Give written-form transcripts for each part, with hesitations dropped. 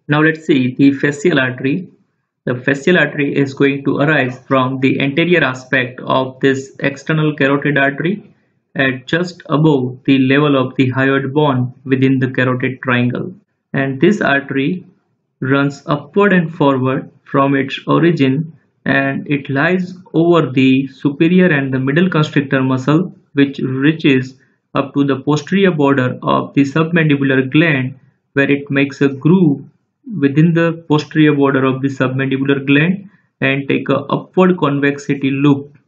Now let's see the fascial artery. The fascial artery is going to arise from the anterior aspect of this external carotid artery at just above the level of the hyoid bone within the carotid triangle. And this artery runs upward and forward from its origin, and it lies over the superior and the middle constrictor muscle, which reaches up to the posterior border of the submandibular gland, where it makes a groove within the posterior border of the submandibular gland and take a upward convexity loop,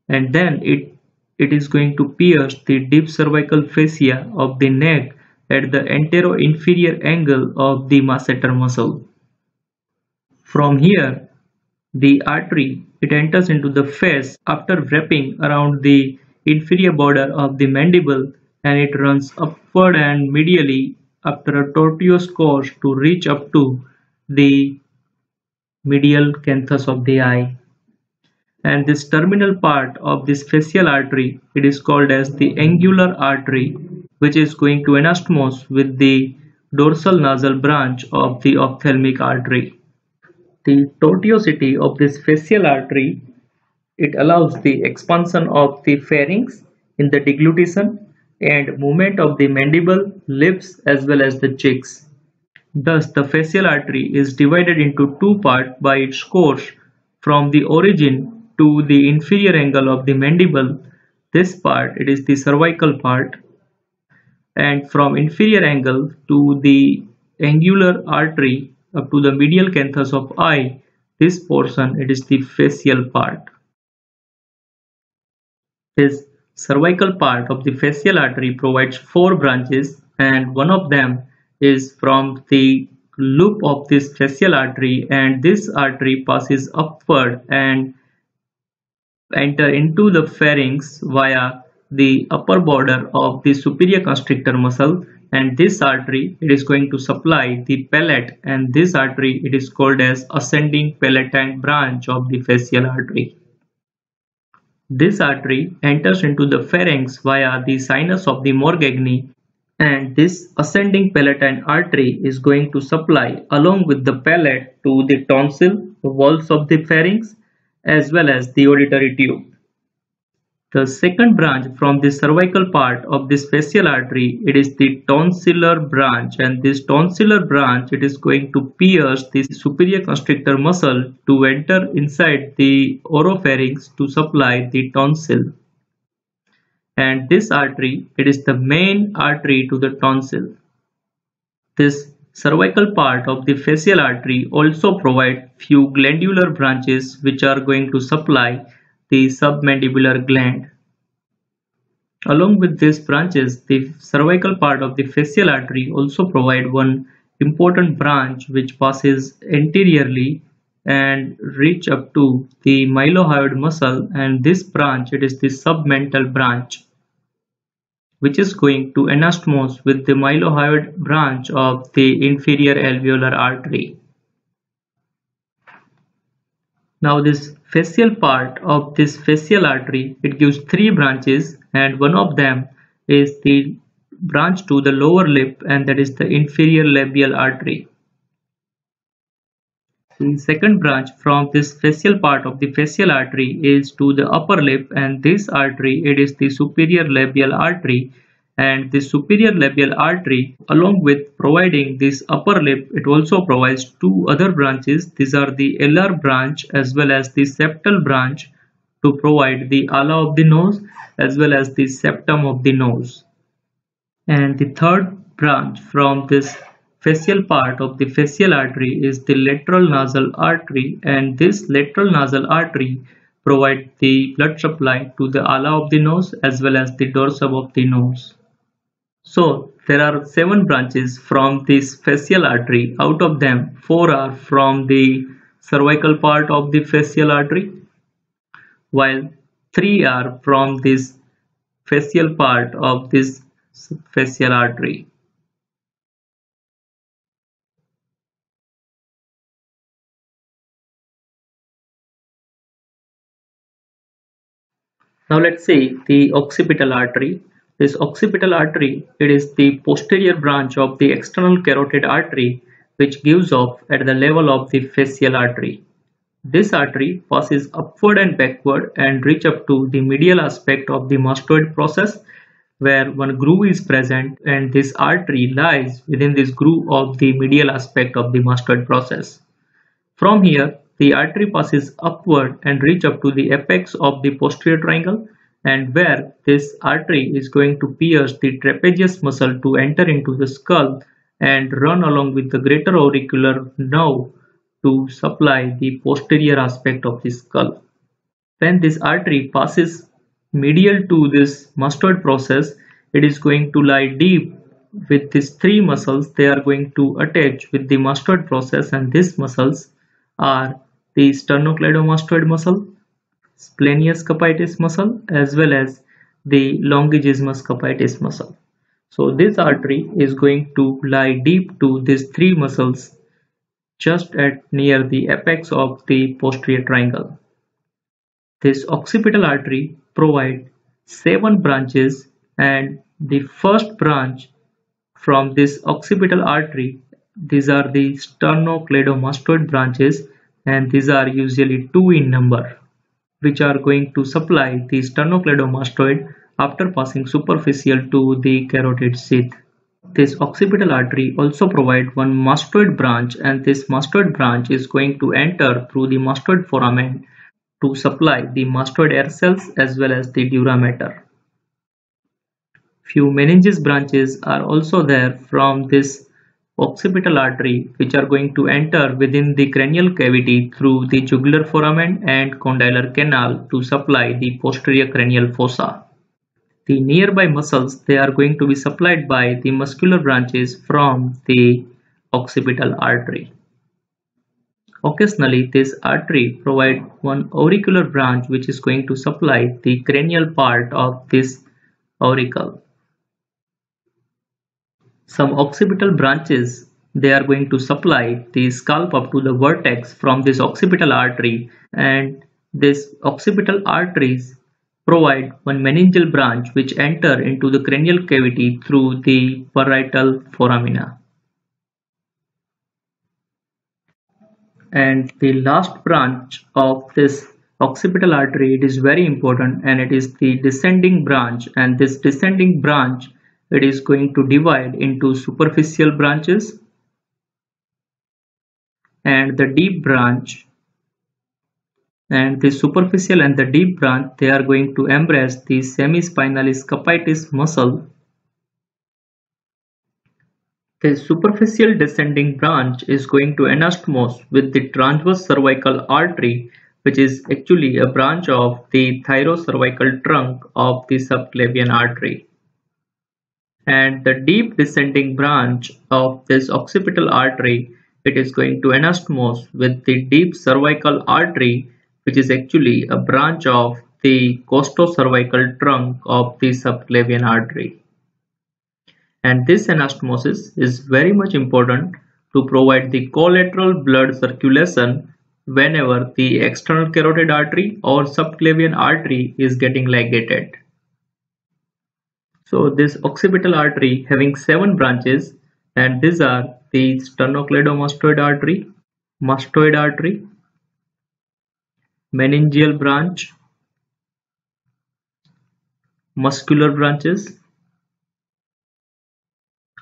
and then it is going to pierce the deep cervical fascia of the neck at the antero-inferior angle of the masseter muscle. From here, the artery it enters into the face after wrapping around the inferior border of the mandible, and it runs upward and medially after a tortuous course to reach up to the medial canthus of the eye. And this terminal part of this fascial artery it is called as the angular artery, which is going to anastomose with the dorsal nasal branch of the ophthalmic artery. The tortuosity of this fascial artery it allows the expansion of the pharynx in the deglutition and movement of the mandible, lips as well as the cheeks. Thus, the fascial artery is divided into two parts by its course from the origin to the inferior angle of the mandible. This part it is the cervical part, and from inferior angle to the angular artery up to the medial canthus of eye, this portion it is the fascial part. This cervical part of the fascial artery provides four branches, and one of them is from the loop of this fascial artery, and this artery passes upward and enter into the pharynx via the upper border of the superior constrictor muscle, and this artery it is going to supply the palate, and this artery it is called as ascending palatine branch of the fascial artery. This artery enters into the pharynx via the sinus of the Morgagni, and this ascending palatine artery is going to supply along with the palate to the tonsil, the walls of the pharynx as well as the auditory tube. The second branch from the cervical part of this fascial artery it is the tonsillar branch, and this tonsillar branch it is going to pierce the superior constrictor muscle to enter inside the oropharynx to supply the tonsil, and this artery it is the main artery to the tonsil. This cervical part of the fascial artery also provide few glandular branches which are going to supply the submandibular gland. Along with these branches, the cervical part of the fascial artery also provide one important branch which passes anteriorly and reach up to the mylohyoid muscle, and this branch it is the submental branch, which is going to anastomose with the mylohyoid branch of the inferior alveolar artery. Now this fascial part of this fascial artery it gives three branches, and one of them is the branch to the lower lip, and that is the inferior labial artery. The second branch from this fascial part of the fascial artery is to the upper lip, and this artery it is the superior labial artery, and the superior labial artery along with providing this upper lip it also provides two other branches. These are the alar branch as well as the septal branch to provide the ala of the nose as well as the septum of the nose. And the third branch from this fascial part of the fascial artery is the lateral nasal artery, and this lateral nasal artery provides the blood supply to the ala of the nose as well as the dorsum of the nose. So there are 7 branches from this fascial artery. Out of them 4 are from the cervical part of the fascial artery, while 3 are from this fascial part of this fascial artery. Now let's see the occipital artery. This occipital artery, it is the posterior branch of the external carotid artery, which gives off at the level of the facial artery. This artery passes upward and backward and reach up to the medial aspect of the mastoid process where one groove is present, and this artery lies within this groove of the medial aspect of the mastoid process. From here, the artery passes upward and reach up to the apex of the posterior triangle, and where this artery is going to pierce the trapezius muscle to enter into the skull and run along with the greater auricular nerve to supply the posterior aspect of the skull. When this artery passes medial to this mastoid process, it is going to lie deep with these three muscles. They are going to attach with the mastoid process, and these muscles are the sternocleidomastoid muscle, splenius capitis muscle, as well as the longissimus capitis muscle. So this artery is going to lie deep to these three muscles just at near the apex of the posterior triangle. This occipital artery provides 7 branches, and the first branch from this occipital artery, these are the sternocleidomastoid branches, and these are usually 2 in number, which are going to supply the sternocleidomastoid after passing superficial to the carotid sheath. This occipital artery also provides one mastoid branch, and this mastoid branch is going to enter through the mastoid foramen to supply the mastoid air cells as well as the dura mater. Few meninges branches are also there from this occipital artery, which are going to enter within the cranial cavity through the jugular foramen and condylar canal to supply the posterior cranial fossa. The nearby muscles, they are going to be supplied by the muscular branches from the occipital artery. Occasionally, this artery provides one auricular branch which is going to supply the cranial part of this auricle. Some occipital branches, they are going to supply the scalp up to the vertex from this occipital artery, and this occipital arteries provide one meningeal branch which enter into the cranial cavity through the parietal foramina. And the last branch of this occipital artery, it is very important, and it is the descending branch, and this descending branch, it is going to divide into superficial branches and the deep branch, and the superficial and the deep branch, they are going to embrace the semispinalis capitis muscle. The superficial descending branch is going to anastomose with the transverse cervical artery, which is actually a branch of the thyrocervical trunk of the subclavian artery. And the deep descending branch of this occipital artery, it is going to anastomose with the deep cervical artery, which is actually a branch of the costocervical trunk of the subclavian artery. And this anastomosis is very much important to provide the collateral blood circulation whenever the external carotid artery or subclavian artery is getting ligated. So this occipital artery having 7 branches, and these are the sternocleidomastoid artery, mastoid artery, meningeal branch, muscular branches,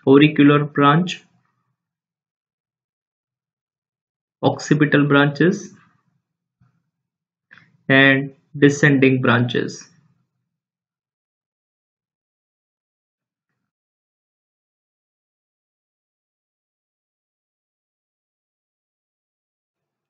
auricular branch, occipital branches, and descending branches.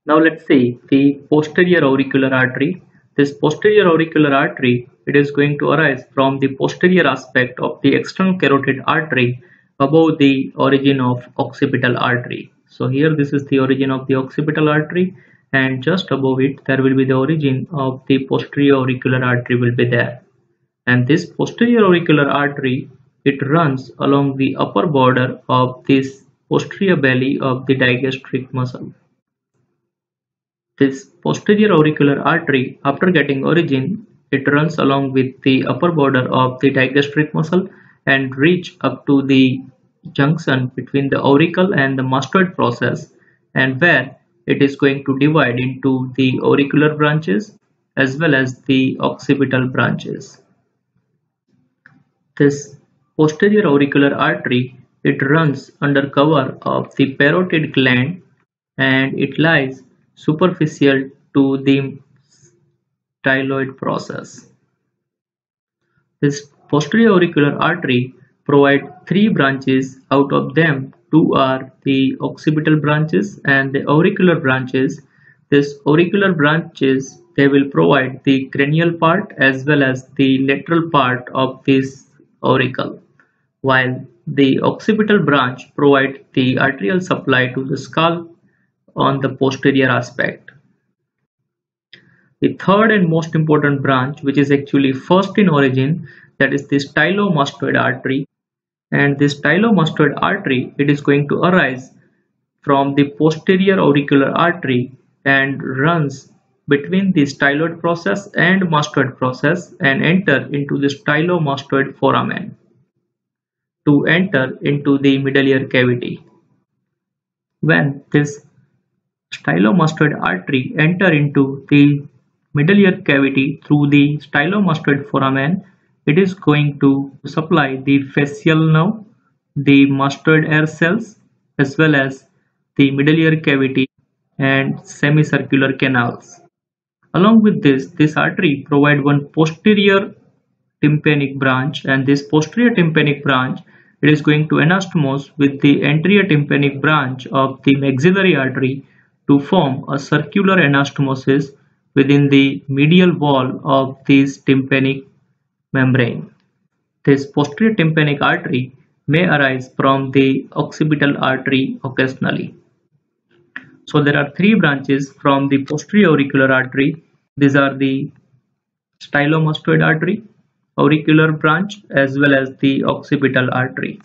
Now let's see the posterior auricular artery. This posterior auricular artery, it is going to arise from the posterior aspect of the external carotid artery above the origin of occipital artery. So here this is the origin of the occipital artery, and just above it there will be the origin of the posterior auricular artery will be there. And this posterior auricular artery, it runs along the upper border of this posterior belly of the digastric muscle. This posterior auricular artery, after getting origin, it runs along with the upper border of the digastric muscle and reach up to the junction between the auricle and the mastoid process, and where it is going to divide into the auricular branches as well as the occipital branches. This posterior auricular artery, it runs under cover of the parotid gland and it lies superficial to the styloid process. This posterior auricular artery provides three branches. Out of them, two are the occipital branches and the auricular branches. These auricular branches, they will provide the cranial part as well as the lateral part of this auricle, while the occipital branch provides the arterial supply to the skull on the posterior aspect. The third and most important branch, which is actually first in origin, that is the stylomastoid artery. And this stylomastoid artery, it is going to arise from the posterior auricular artery and runs between the styloid process and mastoid process and enter into the stylomastoid foramen to enter into the middle ear cavity. When this stylomastoid artery enter into the middle ear cavity through the stylomastoid foramen, it is going to supply the facial nerve, the mastoid air cells, as well as the middle ear cavity and semicircular canals. Along with this artery provide one posterior tympanic branch, and this posterior tympanic branch, it is going to anastomose with the anterior tympanic branch of the maxillary artery to form a circular anastomosis within the medial wall of this tympanic membrane. This posterior tympanic artery may arise from the occipital artery occasionally. So there are three branches from the posterior auricular artery. These are the stylomastoid artery, auricular branch, as well as the occipital artery.